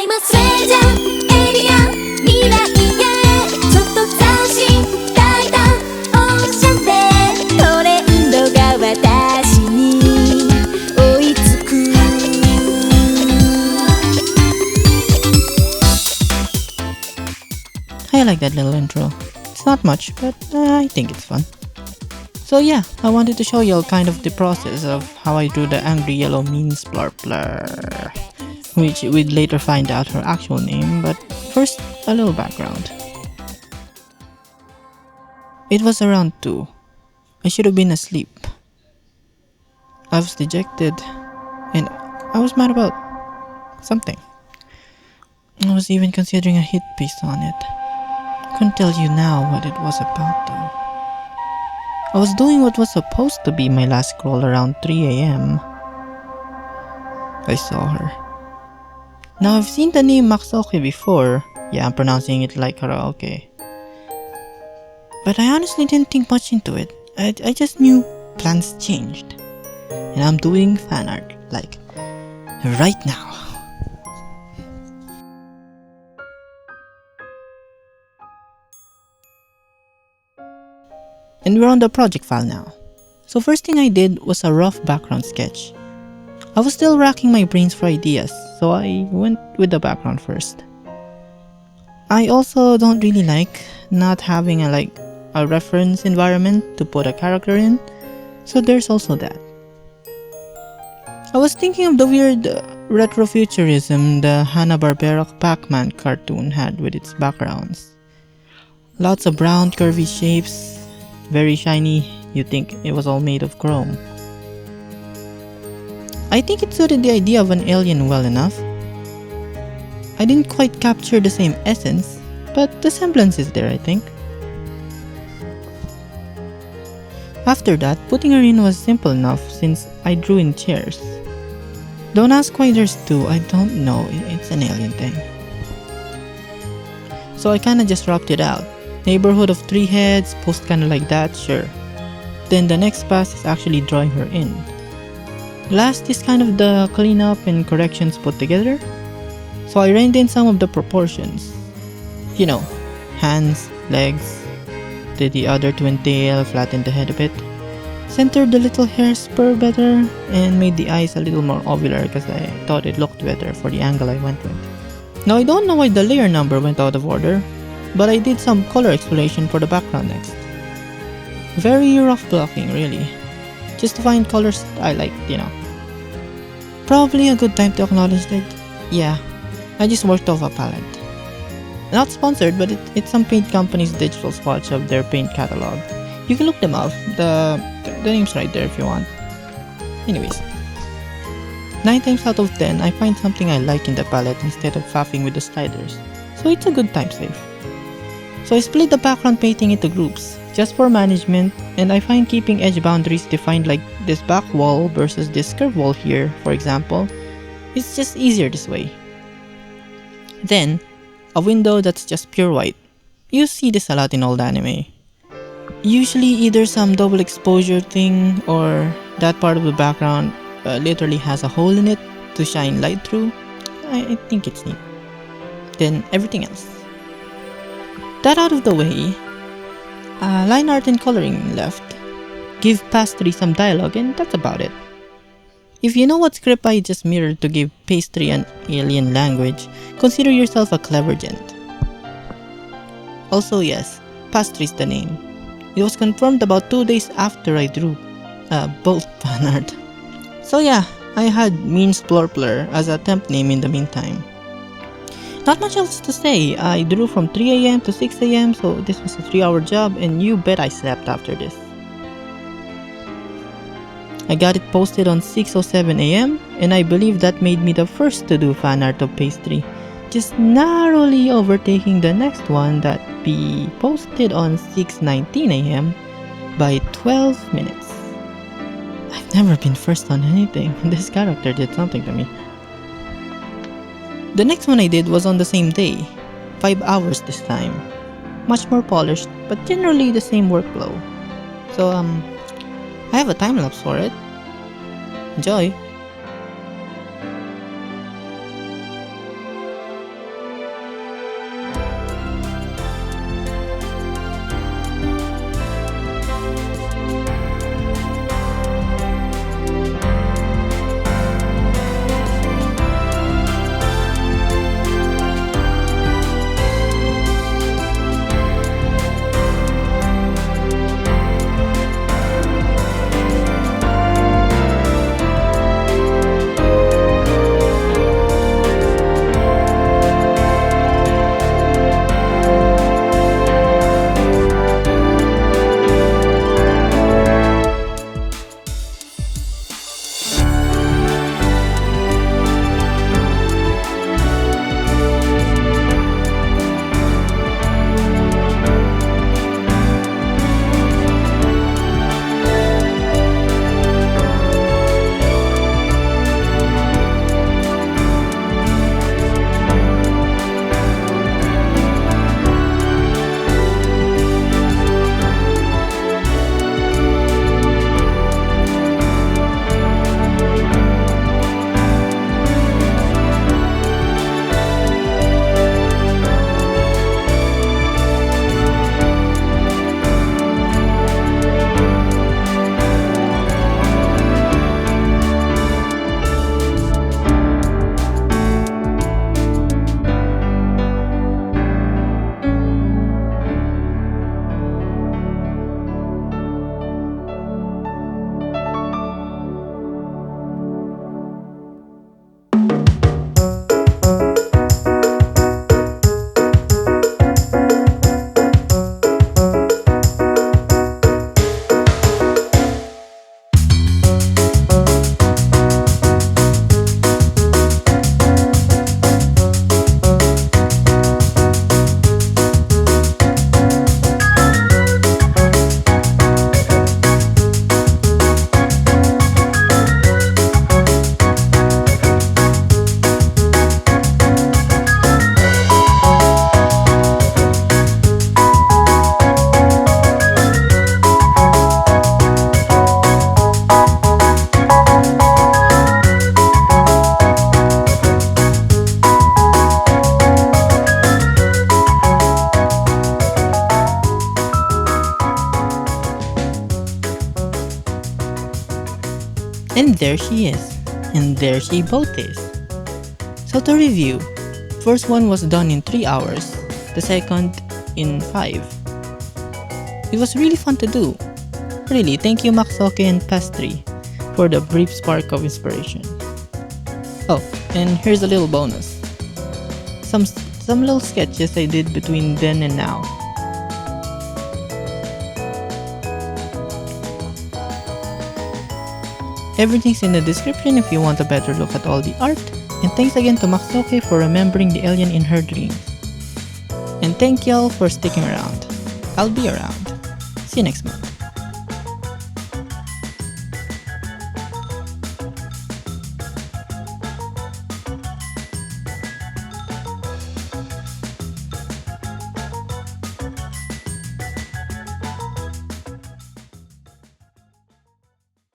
忘れじゃエリア未来へちょっと斬新大胆オーシャンでトレンドが私に追いつく I like that little intro. It's not much, but I think it's fun. So yeah, I wanted to show you all kind of the process of how I drew the angry yellow mean splurpler, which we'd later find out her actual name, but first, a little background. It was around 2. I should have been asleep. I was dejected, and I was mad about something. I was even considering a hit piece on it. Couldn't tell you now what it was about though. I was doing what was supposed to be my last scroll around 3 a.m. I saw her. Now I've seen the name Maxoke before. Yeah, I'm pronouncing it like karaoke. But I honestly didn't think much into it. I just knew plans changed. And I'm doing fan art, like, right now. And we're on the project file now. So first thing I did was a rough background sketch. I was still racking my brains for ideas, so I went with the background first. I also don't really like not having a reference environment to put a character in, so there's also that. I was thinking of the weird retrofuturism the Hanna-Barbera Pac-Man cartoon had with its backgrounds. Lots of brown curvy shapes, very shiny, you'd think it was all made of chrome. I think it suited the idea of an alien well enough. I didn't quite capture the same essence, but the semblance is there, I think. After that, putting her in was simple enough since I drew in chairs. Don't ask why there's 2, I don't know, it's an alien thing. So I kinda just wrapped it out. Neighborhood of 3 heads, post kinda like that, sure. Then the next pass is actually drawing her in. Last is kind of the cleanup and corrections put together. So I reined in some of the proportions. You know, hands, legs, did the other twin tail, flattened the head a bit. Centered the little hair spur better, and made the eyes a little more ovular because I thought it looked better for the angle I went with. Now I don't know why the layer number went out of order, but I did some color exploration for the background next. Very rough blocking, really. Just to find colors I liked, you know. Probably a good time to acknowledge that, yeah, I just worked off a palette. Not sponsored, but it's some paint company's digital swatch of their paint catalog. You can look them up, the name's right there if you want. Anyways, 9 times out of 10, I find something I like in the palette instead of faffing with the sliders, so it's a good time save. So I split the background painting into groups, just for management, and I find keeping edge boundaries defined like this back wall versus this curved wall here, for example, it's just easier this way. Then, a window that's just pure white. You see this a lot in old anime. Usually either some double exposure thing or that part of the background literally has a hole in it to shine light through. I think it's neat. Then everything else. That out of the way, line art and coloring left. Give Pastri some dialogue and that's about it. If you know what script I just mirrored to give Pastri an alien language, consider yourself a clever gent. Also yes, Pastri's the name. It was confirmed about 2 days after I drew both fan art. So yeah, I had MEEN Splurpler as a temp name in the meantime. Not much else to say. I drew from 3 a.m. to 6 a.m. so this was a 3-hour job and you bet I slept after this. I got it posted on 6:07 a.m. and I believe that made me the first to do fan art of Pastri, just narrowly overtaking the next one that be posted on 6:19 a.m. by 12 minutes. I've never been first on anything. This character did something to me. The next one I did was on the same day, 5 hours this time. Much more polished, but generally the same workflow. So I have a time lapse for it. Enjoy! And there she is. And there she both is. So to review, first one was done in 3 hours, the second in 5. It was really fun to do. Really, thank you Maxoke and Pastri for the brief spark of inspiration. Oh, and here's a little bonus. Some little sketches I did between then and now. Everything's in the description if you want a better look at all the art. And thanks again to Maxoke for remembering the alien in her dreams. And thank y'all for sticking around. I'll be around. See you next month.